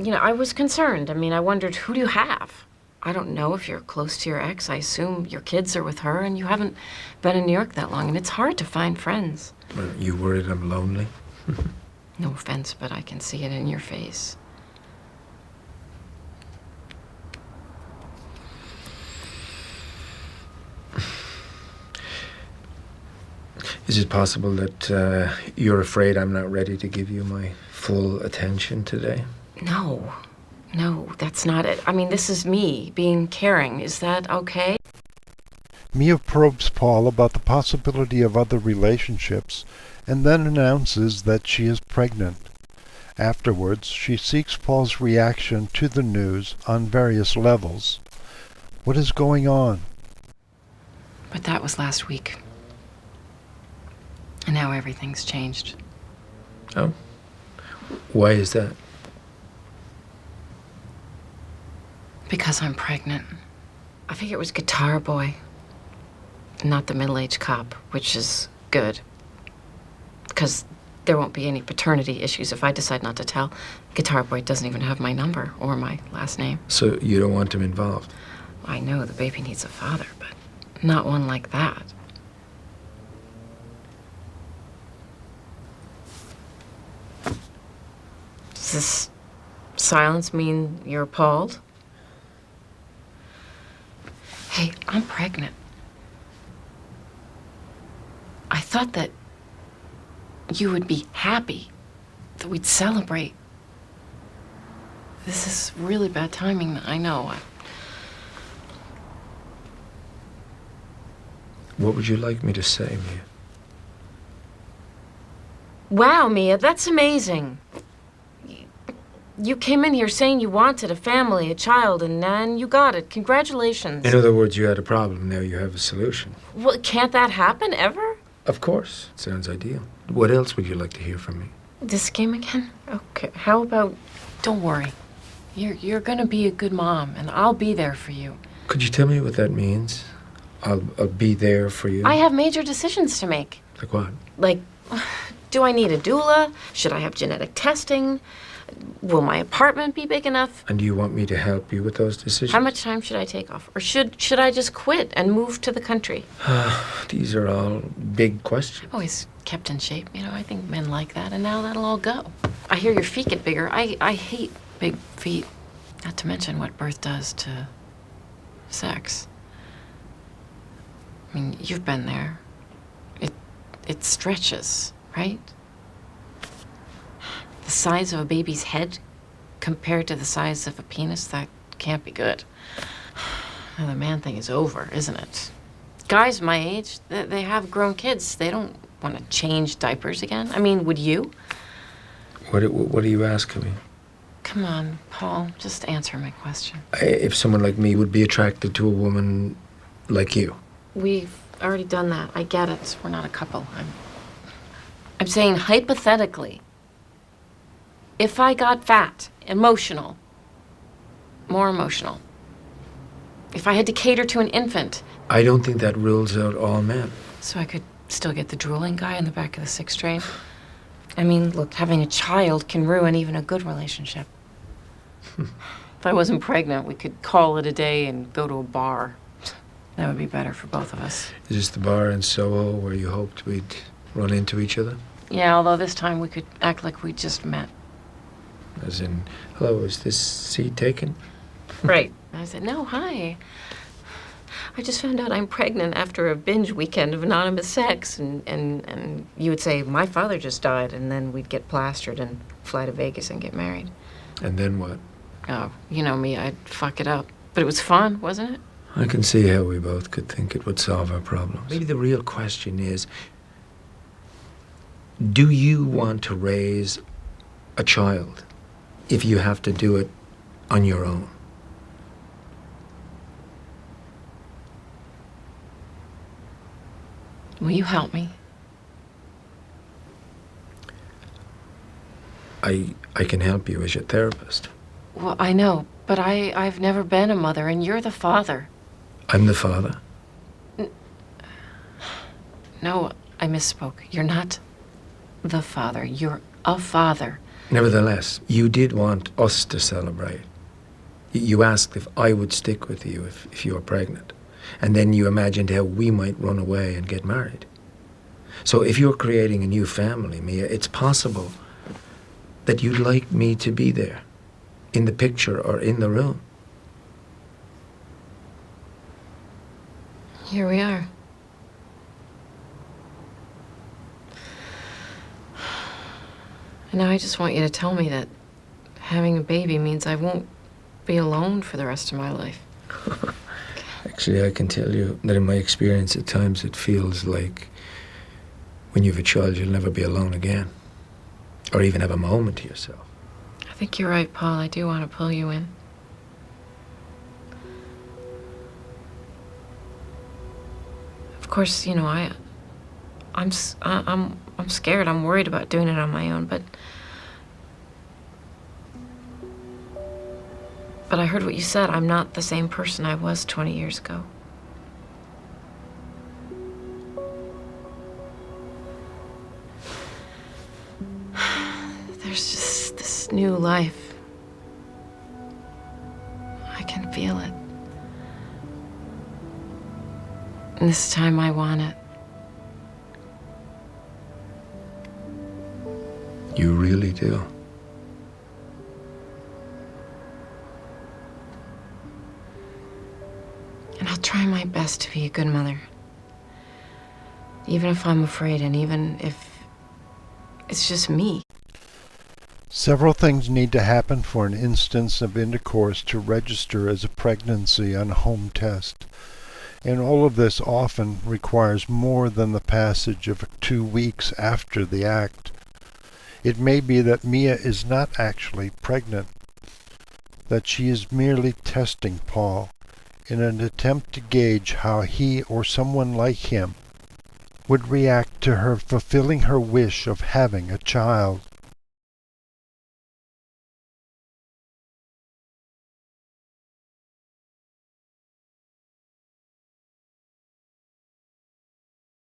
I was concerned. I mean, I wondered, who do you have? I don't know if you're close to your ex. I assume your kids are with her, and you haven't been in New York that long, and it's hard to find friends. Well, you worried I'm lonely? No offense, but I can see it in your face. Is it possible that you're afraid I'm not ready to give you my full attention today? No, that's not it. I mean, this is me being caring. Is that okay? Mia probes Paul about the possibility of other relationships and then announces that she is pregnant. Afterwards, she seeks Paul's reaction to the news on various levels. What is going on? But that was last week. And now everything's changed. Oh? Why is that? Because I'm pregnant. I figure it was Guitar Boy, not the middle-aged cop, which is good. Because there won't be any paternity issues if I decide not to tell. Guitar Boy doesn't even have my number or my last name. So you don't want him involved? I know the baby needs a father, but not one like that. Does this silence mean you're appalled? Hey, I'm pregnant. I thought that you would be happy, that we'd celebrate. This is really bad timing, I know. What would you like me to say, Mia? Wow, Mia, that's amazing. You came in here saying you wanted a family, a child, and then you got it. Congratulations. In other words, you had a problem, now you have a solution. Well, can't that happen ever? Of course. Sounds ideal. What else would you like to hear from me? This game again? Okay, how about, don't worry. You're gonna be a good mom, and I'll be there for you. Could you tell me what that means? I'll be there for you? I have major decisions to make. Like what? Like, do I need a doula? Should I have genetic testing? Will my apartment be big enough? And do you want me to help you with those decisions? How much time should I take off? Or should I just quit and move to the country? These are all big questions. Always kept in shape, I think men like that, and now that'll all go. I hear your feet get bigger. I hate big feet. Not to mention what birth does to sex. I mean, you've been there. It stretches, right? The size of a baby's head compared to the size of a penis, that can't be good. Now, the man thing is over, isn't it? Guys my age, they have grown kids. They don't want to change diapers again. I mean, would you? What are you asking me? Come on, Paul, just answer my question. If someone like me would be attracted to a woman like you. We've already done that. I get it. We're not a couple. I'm saying hypothetically, if I got fat, more emotional, if I had to cater to an infant. I don't think that rules out all men. So I could still get the drooling guy in the back of the 6th train? I mean, look, having a child can ruin even a good relationship. If I wasn't pregnant, we could call it a day and go to a bar. That would be better for both of us. Is this the bar in Soho where you hoped we'd run into each other? Yeah, although this time we could act like we just met. As in, hello, is this seat taken? Right. I said, no, hi. I just found out I'm pregnant after a binge weekend of anonymous sex. And you would say, my father just died, and then we'd get plastered and fly to Vegas and get married. And then what? Oh, you know me, I'd fuck it up. But it was fun, wasn't it? I can see how we both could think it would solve our problems. Maybe the real question is, do you want to raise a child if you have to do it on your own? Will you help me? I can help you as your therapist. Well, I know, but I've never been a mother, and you're the father. I'm the father. No, I misspoke. You're not the father. You're a father. Nevertheless, you did want us to celebrate. You asked if I would stick with you if you were pregnant. And then you imagined how we might run away and get married. So if you're creating a new family, Mia, it's possible that you'd like me to be there, in the picture or in the room. Here we are. And now I just want you to tell me that having a baby means I won't be alone for the rest of my life. Actually, I can tell you that in my experience, at times it feels like when you have a child, you'll never be alone again, or even have a moment to yourself. I think you're right, Paul. I do want to pull you in. Of course, you know, I'm scared. I'm worried about doing it on my own, but I heard what you said. I'm not the same person I was 20 years ago. There's just this new life. I can feel it. And this time I want it. You really do. And I'll try my best to be a good mother. Even if I'm afraid, and even if it's just me. Several things need to happen for an instance of intercourse to register as a pregnancy on a home test. And all of this often requires more than the passage of 2 weeks after the act. It may be that Mia is not actually pregnant, that she is merely testing Paul in an attempt to gauge how he or someone like him would react to her fulfilling her wish of having a child.